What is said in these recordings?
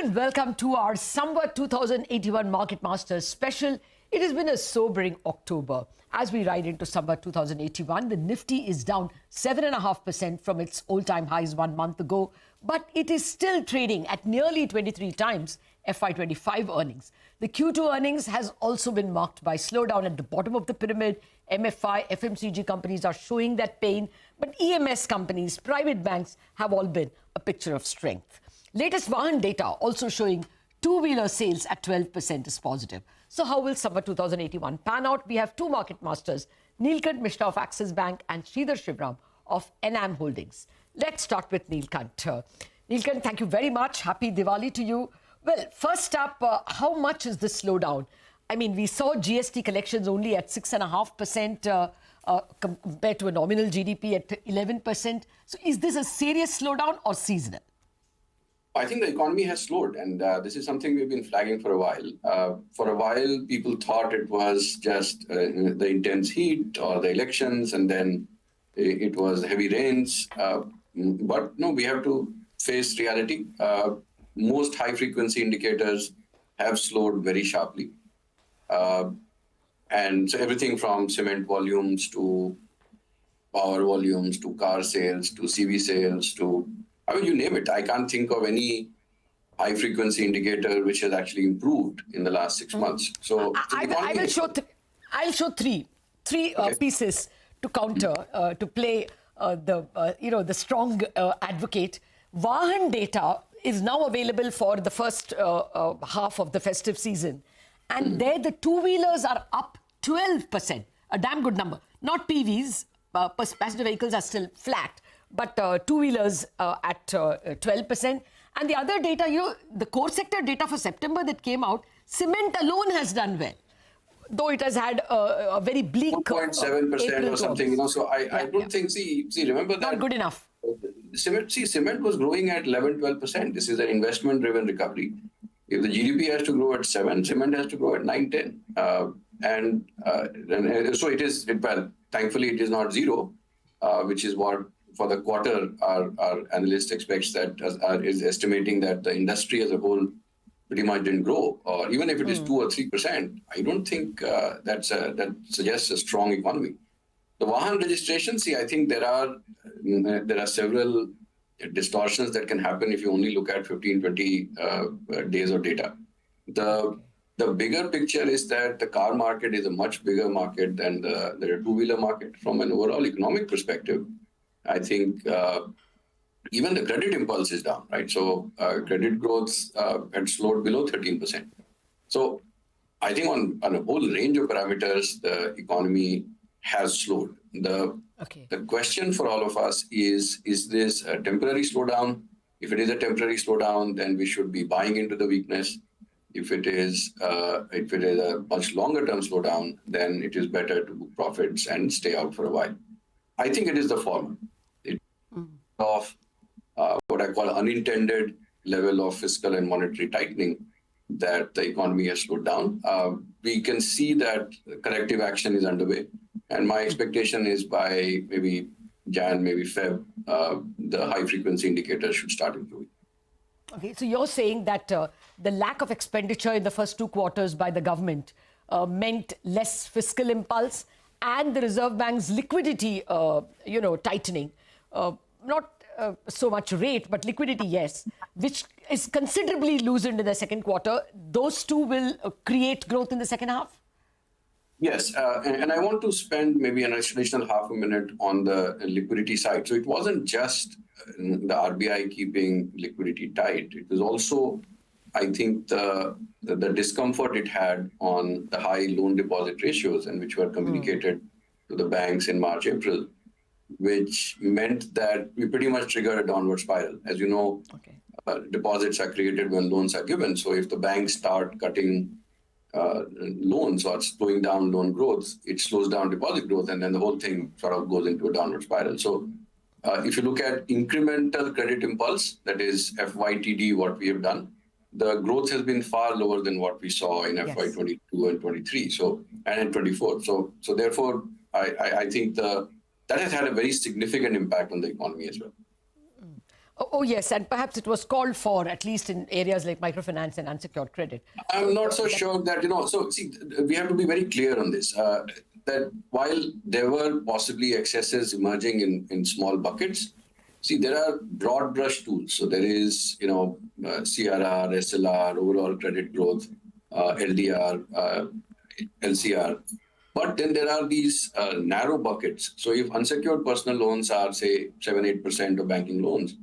and welcome to our Samvat 2081 Market Masters special. It has been a sobering October. As we ride into Samvat 2081, the Nifty is down 7.5% from its all-time highs 1 month ago, but it is still trading at nearly 23 times FY25 earnings. The Q2 earnings has also been marked by slowdown at the bottom of the pyramid. MFI, FMCG companies are showing that pain, but EMS companies, private banks have all been a picture of strength. Latest Vahan data also showing two-wheeler sales at 12% is positive. So how will Samvat 2081 pan out? We have two market masters, Neelkanth Mishra of Axis Bank and Sivaram of Enam Holdings. Let's start with Neelkanth. Neelkanth, thank you very much. Happy Diwali to you. Well, first up, how much is this slowdown? I mean, we saw GST collections only at 6.5% compared to a nominal GDP at 11%. So is this a serious slowdown or seasonal? I think the economy has slowed, and this is something we've been flagging for a while. For a while, people thought it was just the intense heat or the elections, and then it was heavy rains. But no, we have to face reality. Most high-frequency indicators have slowed very sharply. And so everything from cement volumes to power volumes to car sales to CV sales to, I mean, you name it. I can't think of any high-frequency indicator which has actually improved in the last 6 months. So I'll show three okay. Pieces to counter, to play the strong advocate. Vahan data is now available for the first half of the festive season. And there the two-wheelers are up 12%, a damn good number. Not PVs, passenger vehicles are still flat, but two-wheelers at 12%. And the other data, the core sector data for September that came out, cement alone has done well, though it has had a very bleak 2.7% or something, so I don't think, see, remember that. Not good enough. Cement was growing at 11-12%. This is an investment-driven recovery. If the GDP has to grow at 7, cement has to grow at 9-10. And so it is, well, thankfully it is not zero, which is what for the quarter our analyst expects, that is estimating that the industry as a whole pretty much didn't grow. Or even if it is 2 or 3%, I don't think that suggests a strong economy. The Vahan registration, see, I think there are several distortions that can happen if you only look at 15, 20 days of data. The bigger picture is that the car market is a much bigger market than the two-wheeler market from an overall economic perspective. I think even the credit impulse is down, right? So credit growth had slowed below 13%. So I think on a whole range of parameters, the economy has slowed. The question for all of us is this a temporary slowdown? If it is a temporary slowdown, then we should be buying into the weakness. If it is a much longer term slowdown, then it is better to book profits and stay out for a while. I think it is the former. Of what I call unintended level of fiscal and monetary tightening that the economy has slowed down. We can see that corrective action is underway. And my expectation is by maybe Jan, maybe Feb, the high-frequency indicators should start improving. Okay, so you're saying that the lack of expenditure in the first 2 quarters by the government meant less fiscal impulse, and the Reserve Bank's liquidity, tightening, not so much rate, but liquidity, yes, which is considerably loosened in the second quarter. Those two will create growth in the second half? Yes, and I want to spend maybe an additional half a minute on the liquidity side. So it wasn't just the RBI keeping liquidity tight. It was also, I think, the discomfort it had on the high loan deposit ratios, and which were communicated to the banks in March, April, which meant that we pretty much triggered a downward spiral. As you know, deposits are created when loans are given. So if the banks start cutting loans or slowing down loan growth, it slows down deposit growth, and then the whole thing sort of goes into a downward spiral. So if you look at incremental credit impulse, that is FYTD, what we have done, the growth has been far lower than what we saw in FY22 and 23, and in 24. So therefore, I think that has had a very significant impact on the economy as well. Oh, yes, and perhaps it was called for, at least in areas like microfinance and unsecured credit. I'm not so sure that, so see, we have to be very clear on this, that while there were possibly excesses emerging in small buckets, see, there are broad brush tools. So there is, CRR, SLR, overall credit growth, LDR, LCR. But then there are these narrow buckets. So if unsecured personal loans are, say, 7-8% of banking loans,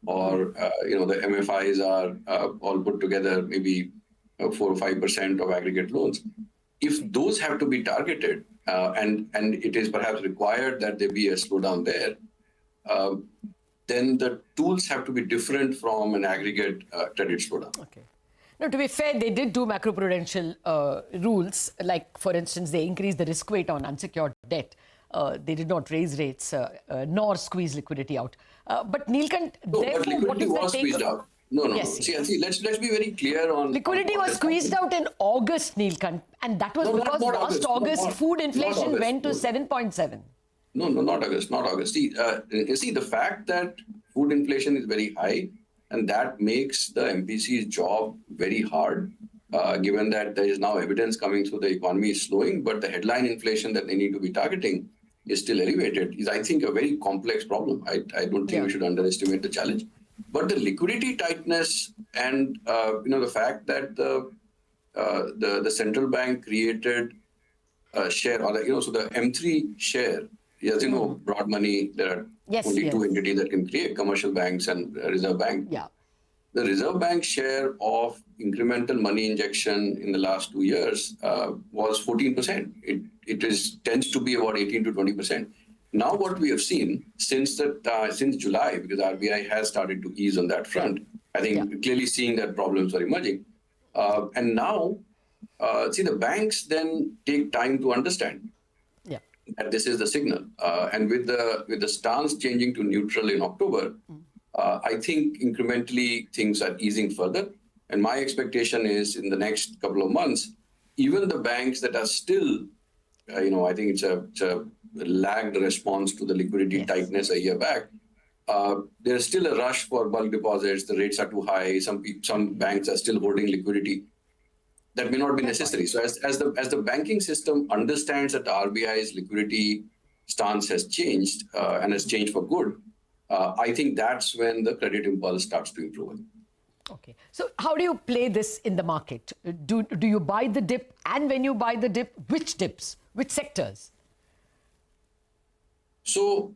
or, the MFIs are all put together, maybe 4 or 5% of aggregate loans. If those have to be targeted, and it is perhaps required that there be a slowdown there, then the tools have to be different from an aggregate credit slowdown. Okay. Now, to be fair, they did do macroprudential rules, like, for instance, they increased the risk weight on unsecured debt. They did not raise rates nor squeeze liquidity out. But Neelkanth, therefore, what is the take? Squeezed out. No. Yes. See, let's be very clear on... Liquidity was squeezed out in August, Neelkanth, and that was because last August food inflation went to 7.7. No, not August. See, the fact that food inflation is very high, and that makes the MPC's job very hard, given that there is now evidence coming through the economy is slowing, but the headline inflation that they need to be targeting is still elevated, is, I think, a very complex problem. I don't think we should underestimate the challenge. But the liquidity tightness and, the fact that the central bank created a share, or so the M3 share, as you know, broad money, there are only two entities that can create, commercial banks and Reserve Bank. Yeah. The Reserve Bank share of incremental money injection in the last 2 years was 14%. It tends to be about 18 to 20%. Now, what we have seen since July, because RBI has started to ease on that front, I think clearly seeing that problems are emerging. And now, the banks then take time to understand that this is the signal. And with the stance changing to neutral in October, I think incrementally things are easing further. And my expectation is in the next couple of months, even the banks that are still, I think it's a lagged response to the liquidity tightness a year back. There's still a rush for bulk deposits. The rates are too high. Some banks are still holding liquidity. That may not be necessary. So as the banking system understands that the RBI's liquidity stance has changed and has changed for good, I think that's when the credit impulse starts to improve. Okay. So how do you play this in the market? Do you buy the dip? And when you buy the dip, which dips? Which sectors? So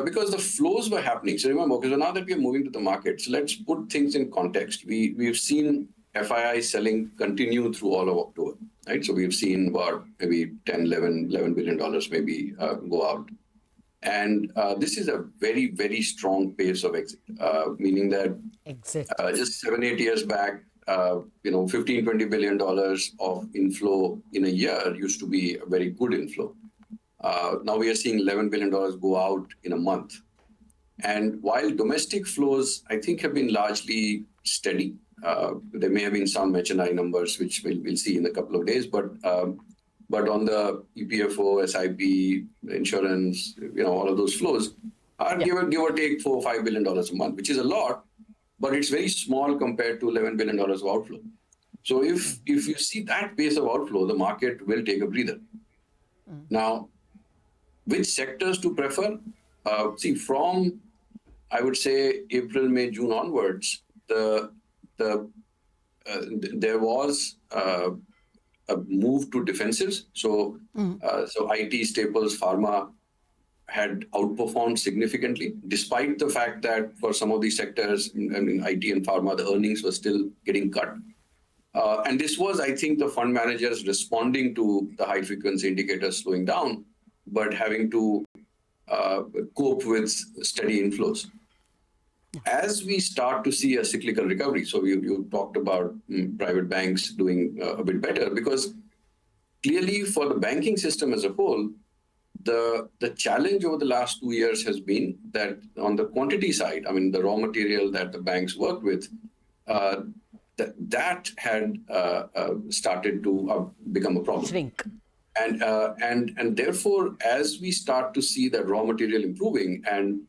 because the flows were happening. So remember, because now that we are moving to the markets, let's put things in context. We've seen FII selling continue through all of October, right? So we've seen about maybe $11 billion maybe go out. And this is a very, very strong pace of exit, meaning that just 7-8 years back, $15-20 billion of inflow in a year used to be a very good inflow. Now we are seeing $11 billion go out in a month. And while domestic flows, I think, have been largely steady, there may have been some HNI numbers, which we'll see in a couple of days, but on the EPFO, SIP, insurance, all of those flows are give or take $4 or $5 billion a month, which is a lot, but it's very small compared to $11 billion of outflow. So if you see that pace of outflow, the market will take a breather. Now, which sectors to prefer? From, I would say, April, May, June onwards, there was a move to defensives. So IT, staples, pharma had outperformed significantly, despite the fact that for some of these sectors, IT and pharma, the earnings were still getting cut. And this was, I think, the fund managers responding to the high frequency indicators slowing down, but having to cope with steady inflows. As we start to see a cyclical recovery, so you talked about private banks doing a bit better, because clearly for the banking system as a whole, the challenge over the last 2 years has been that on the quantity side, the raw material that the banks work with, that had started to become a problem. Shrink. And therefore, as we start to see that raw material improving, and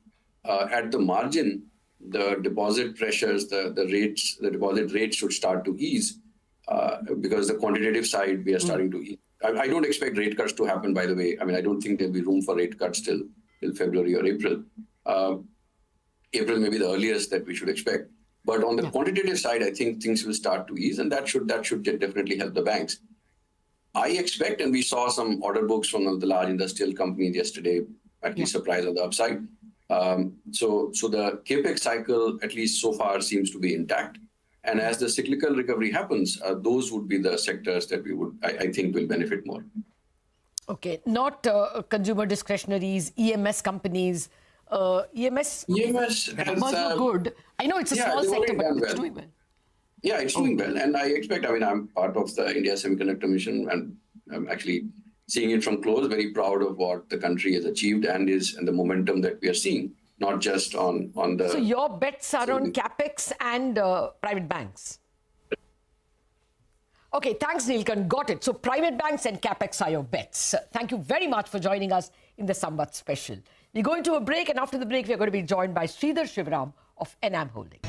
at the margin, the deposit pressures, the deposit rates should start to ease because the quantitative side we are starting to ease. I don't expect rate cuts to happen, by the way. I mean, I don't think there'll be room for rate cuts till February or April. April may be the earliest that we should expect. But on the quantitative side, I think things will start to ease, and that should definitely help the banks. I expect, and we saw some order books from the large industrial companies yesterday, at least surprise on the upside. So the capex cycle, at least so far, seems to be intact. And as the cyclical recovery happens, those would be the sectors that I think will benefit more. Okay, not consumer discretionaries, EMS companies. EMS was good. I know it's a small sector, but it's doing well. Yeah, it's doing well. And I expect, I'm part of the India Semiconductor Mission, and I'm actually seeing it from close, very proud of what the country has achieved and the momentum that we are seeing, not just on the... So your bets are on capex and private banks? Okay, thanks, Neelkanth. Got it. So private banks and capex are your bets. Thank you very much for joining us in the Samvat special. We're going to a break, and after the break, we're going to be joined by Sridhar Sivaram of Enam Holdings.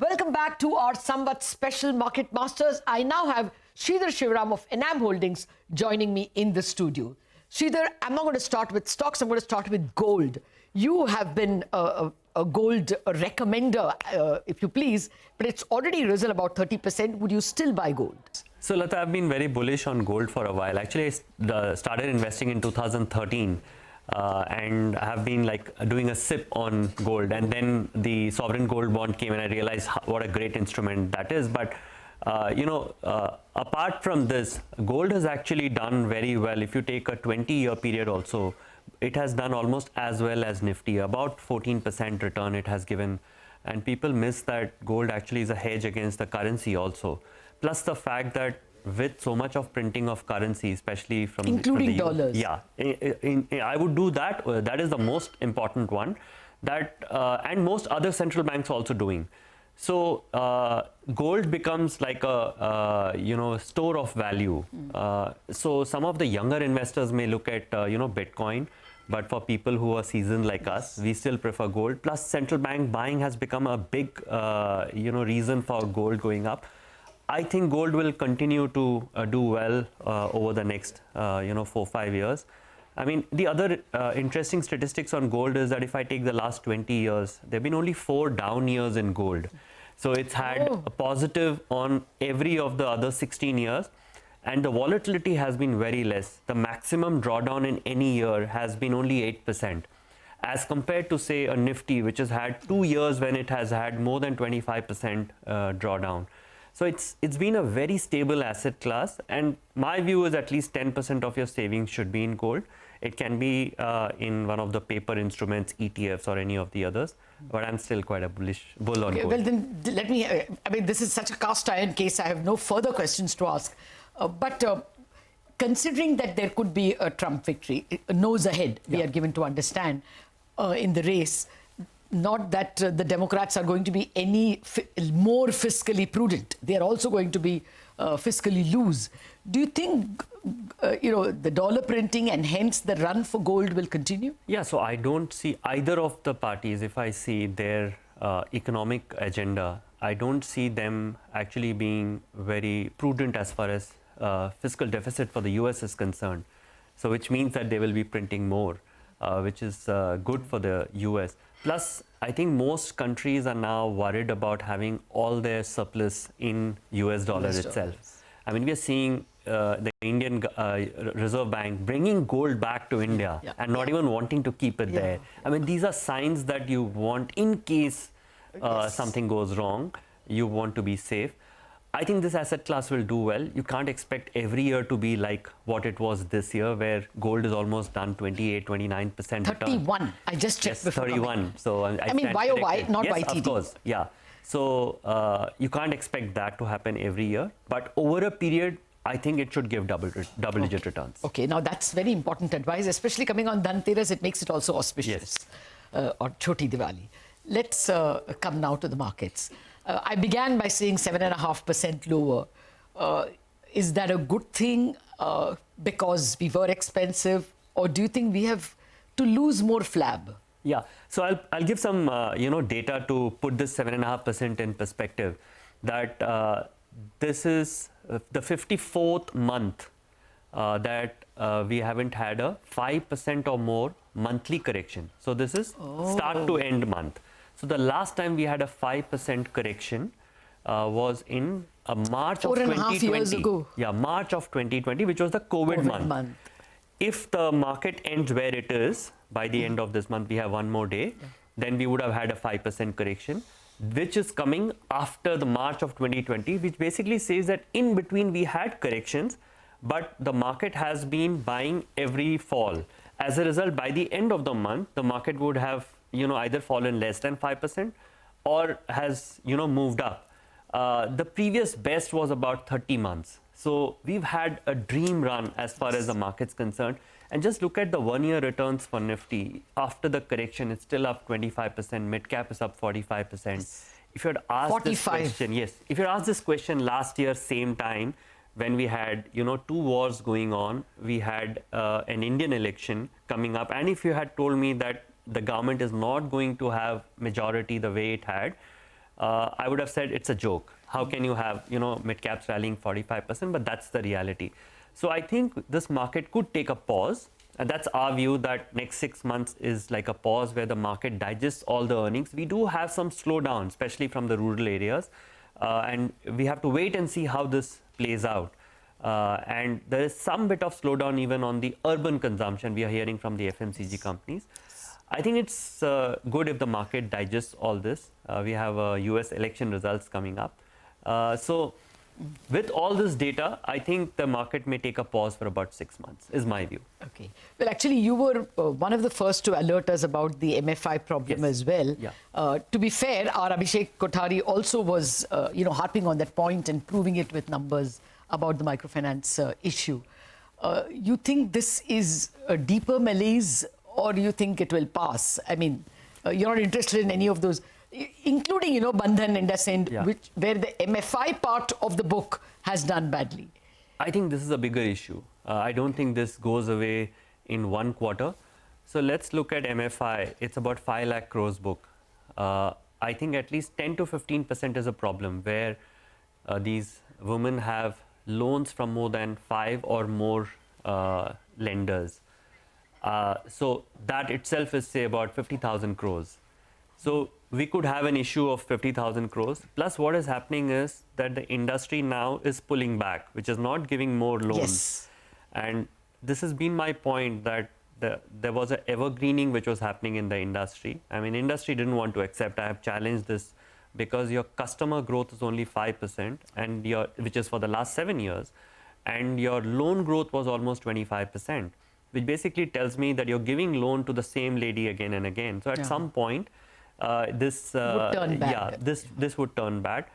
Welcome back to our Samvat special Market Masters. I now have Sridhar Sivaram of Enam Holdings joining me in the studio. Sridhar, I'm not going to start with stocks, I'm going to start with gold. You have been a gold recommender, if you please, but it's already risen about 30%. Would you still buy gold? So, Latha, I've been very bullish on gold for a while. Actually, I started investing in 2013. And I have been doing a sip on gold, and then the sovereign gold bond came and I realized what a great instrument that is. But apart from this, gold has actually done very well. If you take a 20-year period also, it has done almost as well as Nifty. About 14% return it has given, and people miss that gold actually is a hedge against the currency also. Plus the fact that with so much of printing of currency, especially from including the dollars. Yeah, I would do that. That is the most important one. That and most other central banks also doing. So gold becomes like a store of value. So some of the younger investors may look at Bitcoin, but for people who are seasoned like us, we still prefer gold. Plus central bank buying has become a big reason for gold going up. I think gold will continue to do well over the next 4-5 years. I mean, the other interesting statistics on gold is that if I take the last 20 years, there have been only 4 down years in gold. So it's had a positive on every of the other 16 years, and the volatility has been very less. The maximum drawdown in any year has been only 8%, as compared to, say, a Nifty, which has had 2 years when it has had more than 25% drawdown. So it's been a very stable asset class, and my view is at least 10% of your savings should be in gold. It can be in one of the paper instruments, ETFs, or any of the others, but I'm still quite a bull on gold. Well, then let me, this is such a cast iron case, I have no further questions to ask. But considering that there could be a Trump victory, nose ahead, we are given to understand in the race, not that the Democrats are going to be any more fiscally prudent. They are also going to be fiscally loose. Do you think, the dollar printing and hence the run for gold will continue? Yeah, so I don't see either of the parties, if I see their economic agenda, I don't see them actually being very prudent as far as fiscal deficit for the US is concerned. So which means that they will be printing more, which is good for the US. Plus, I think most countries are now worried about having all their surplus in US dollars itself. I mean, we are seeing the Indian Reserve Bank bringing gold back to India and not even wanting to keep it there. I mean, these are signs that you want, in case something goes wrong, you want to be safe. I think this asset class will do well. You can't expect every year to be like what it was this year, where gold is almost done 28, 29% 31. I just checked before 31. Coming. So I mean, YOY, not yes, YTD. Of course, yeah. So you can't expect that to happen every year. But over a period, I think it should give double-digit returns. Okay, now that's very important advice, especially coming on Dhanteras. It makes it also auspicious. Or Choti Diwali. Let's come now to the markets. I began by saying 7.5% lower. Is that a good thing because we were expensive, or do you think we have to lose more flab? Yeah, so I'll give some data to put this 7.5% in perspective. That this is the 54th month that we haven't had a 5% or more monthly correction. So this is start to end month. So the last time we had a 5% correction was in March of 2020. 4.5 years ago. Yeah, March of 2020, which was the COVID month. If the market ends where it is, by the end of this month, we have one more day, then we would have had a 5% correction, which is coming after the March of 2020, which basically says that in between we had corrections, but the market has been buying every fall. As a result, by the end of the month, the market would have, either fallen less than 5% or has, moved up. The previous best was about 30 months. So we've had a dream run as far as the market's concerned. And just look at the one-year returns for Nifty. After the correction, it's still up 25%. Mid-cap is up 45%. If you had asked this question, if you had asked this question last year, same time, when we had, two wars going on, we had an Indian election coming up. And if you had told me that the government is not going to have majority the way it had, I would have said it's a joke. How can you have, mid-caps rallying 45%? But that's the reality. So I think this market could take a pause. And that's our view, that next 6 months is like a pause where the market digests all the earnings. We do have some slowdown, especially from the rural areas. And we have to wait and see how this plays out. And there is some bit of slowdown even on the urban consumption we are hearing from the FMCG companies. I think it's good if the market digests all this. We have US election results coming up. So with all this data, I think the market may take a pause for about 6 months, is my view. Okay. Well, actually, you were one of the first to alert us about the MFI problem as well. Yeah. To be fair, our Abhishek Kothari also was, harping on that point and proving it with numbers about the microfinance issue. You think this is a deeper malaise, or do you think it will pass? I mean, you're not interested in any of those, including, Bandhan, IndusInd, where the MFI part of the book has done badly. I think this is a bigger issue. I don't think this goes away in one quarter. So let's look at MFI. It's about 5 lakh crores book. I think at least 10 to 15% is a problem, where these women have loans from more than 5 or more lenders. So that itself is, say, about 50,000 crores. So we could have an issue of 50,000 crores. Plus, what is happening is that the industry now is pulling back, which is not giving more loans. Yes. And this has been my point, that there was an evergreening which was happening in the industry. I mean, industry didn't want to accept. I have challenged this, because your customer growth is only 5%, and which is for the last 7 years, and your loan growth was almost 25%, which basically tells me that you're giving loan to the same lady again and again. So at some point, this would turn bad. this would turn bad.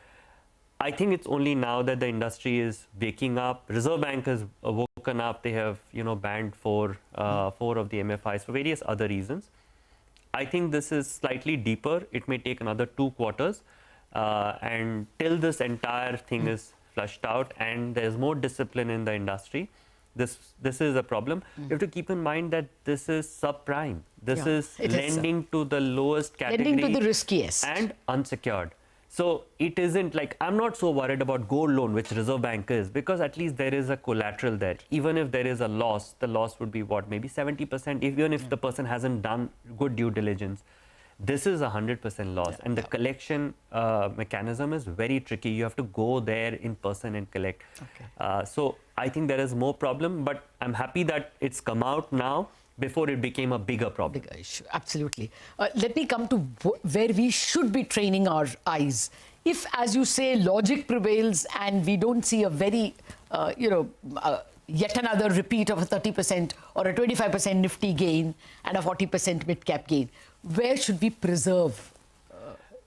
I think it's only now that the industry is waking up. Reserve Bank has woken up. They have banned four of the MFIs for various other reasons. I think this is slightly deeper. It may take another 2 quarters, and till this entire thing is flushed out and there's more discipline in the industry. This is a problem. You have to keep in mind that this is subprime. This is lending to the lowest category. Lending to the riskiest. And unsecured. So it isn't like, I'm not so worried about gold loan, which Reserve Bank is, because at least there is a collateral there. Even if there is a loss, the loss would be what, maybe 70%, even if the person hasn't done good due diligence. This is 100% loss. And the collection mechanism is very tricky. You have to go there in person and collect. Okay. So I think there is more problem, but I'm happy that it's come out now before it became a bigger problem. Bigger issue, absolutely. Let me come to where we should be training our eyes. If, as you say, logic prevails and we don't see a very, yet another repeat of a 30% or a 25% Nifty gain and a 40% mid-cap gain, where should we preserve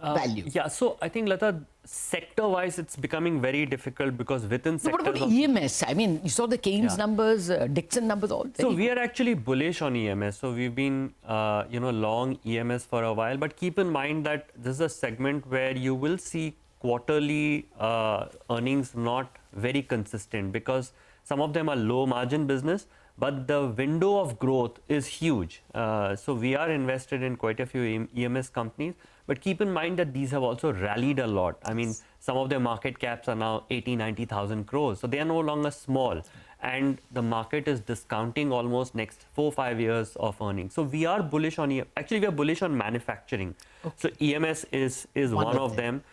value? Yeah, so I think, Latha, sector-wise, it's becoming very difficult because within No, sectors... what about EMS? I mean, you saw the Keynes numbers, Dixon numbers, all. So we are actually bullish on EMS. So we've been, long EMS for a while. But keep in mind that this is a segment where you will see quarterly earnings not very consistent because some of them are low margin business, but the window of growth is huge. So we are invested in quite a few EMS companies, but keep in mind that these have also rallied a lot. I mean, some of their market caps are now 80-90,000 crores. So they are no longer small. And the market is discounting almost next 4-5 years of earnings. So we are bullish on, actually we are bullish on manufacturing. Okay. So EMS is one of them.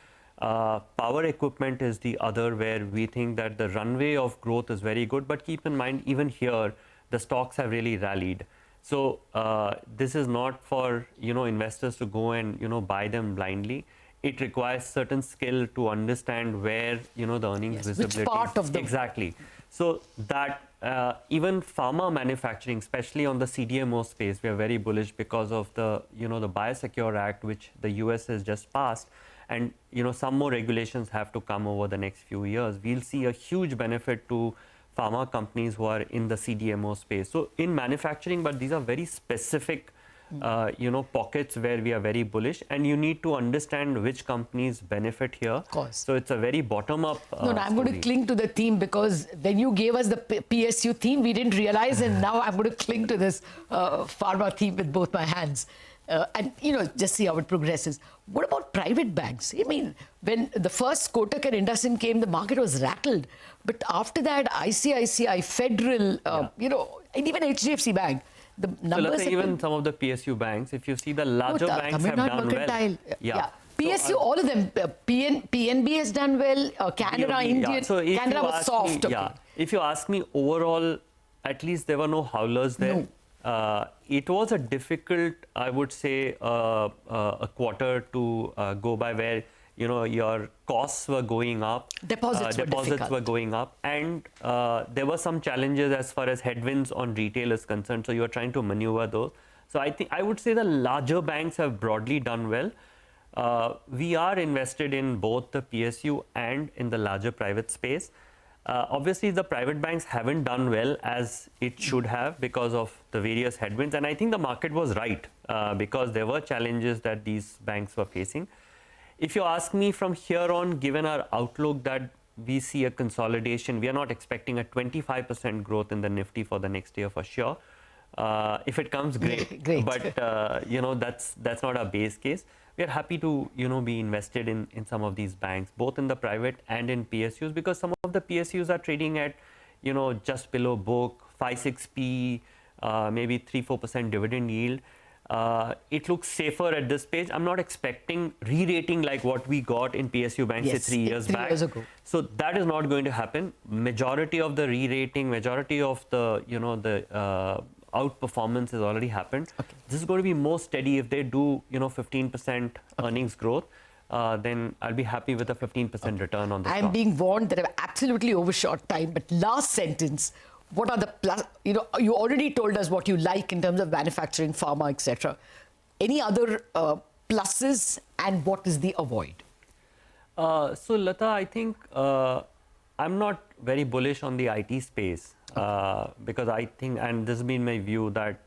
Power equipment is the other, where we think that the runway of growth is very good. But keep in mind, even here, the stocks have really rallied. So this is not for investors to go and buy them blindly. It requires certain skill to understand where the earnings visibility. Which part of the exactly. So that even pharma manufacturing, especially on the CDMO space, we are very bullish because of the the Biosecure Act, which the US has just passed, and some more regulations have to come over the next few years. We'll see a huge benefit to pharma companies who are in the CDMO space. So in manufacturing, but these are very specific, pockets where we are very bullish, and you need to understand which companies benefit here. Of course. So it's a very bottom-up No, I'm going to cling to the theme because when you gave us the PSU theme, we didn't realize, and now I'm going to cling to this pharma theme with both my hands. And, just see how it progresses. What about private banks? I mean, when the first Kotak and IndusInd came, the market was rattled. But after that, ICICI, Federal, and even HDFC Bank, the numbers... So even some of the PSU banks, if you see the larger banks have done well. Yeah. PSU, so, all of them. PNB has done well. Canada, Indian. So Canada was soft. If you ask me overall, at least there were no howlers there. No. It was a difficult, I would say, a quarter to go by, where your costs were going up, deposits were going up, and there were some challenges as far as headwinds on retail is concerned. So you are trying to maneuver those. So I would say the larger banks have broadly done well. We are invested in both the PSU and in the larger private space. Obviously, the private banks haven't done well as it should have because of the various headwinds. And I think the market was right because there were challenges that these banks were facing. If you ask me from here on, given our outlook that we see a consolidation, we are not expecting a 25% growth in the Nifty for the next year for sure. If it comes, great. But, that's not our base case. We are happy to, be invested in some of these banks, both in the private and in PSUs, because some of the PSUs are trading at, just below book, 5-6p, maybe 3-4% dividend yield. It looks safer at this page. I'm not expecting re-rating like what we got in PSU banks 3 years back. 3 years ago. So that is not going to happen. Majority of the re-rating, majority of the, outperformance has already happened. Okay. This is going to be more steady. If they do, 15% earnings growth, then I'll be happy with a 15% return on the stock. I'm being warned that I've absolutely overshot time, but last sentence, what are the plus? You already told us what you like in terms of manufacturing, pharma, etc. Any other pluses, and what is the avoid? So Latha, I think I'm not very bullish on the IT space. Because I think, and this has been my view, that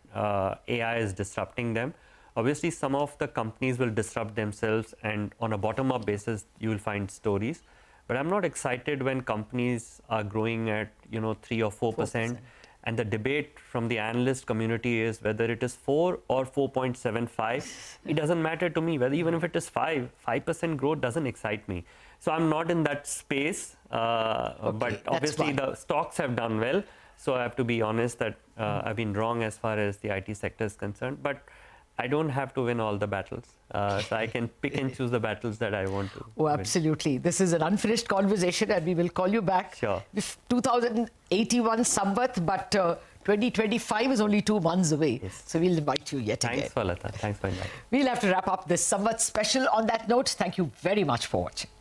AI is disrupting them. Obviously, some of the companies will disrupt themselves, and on a bottom-up basis, you will find stories. But I'm not excited when companies are growing at 3 or 4%. And the debate from the analyst community is whether it is 4 or 4.75. It doesn't matter to me. Whether even if it is 5% growth doesn't excite me. So I'm not in that space. But obviously the stocks have done well. So I have to be honest that I've been wrong as far as the IT sector is concerned. But I don't have to win all the battles. So I can pick and choose the battles that I want to. Oh, absolutely. Win. This is an unfinished conversation, and we will call you back. Sure. 2081 Samvat, but 2025 is only 2 months away. Yes. So we'll invite you yet again. Thanks for Latha. Thanks for inviting. We'll have to wrap up this Samvat special on that note. Thank you very much for watching.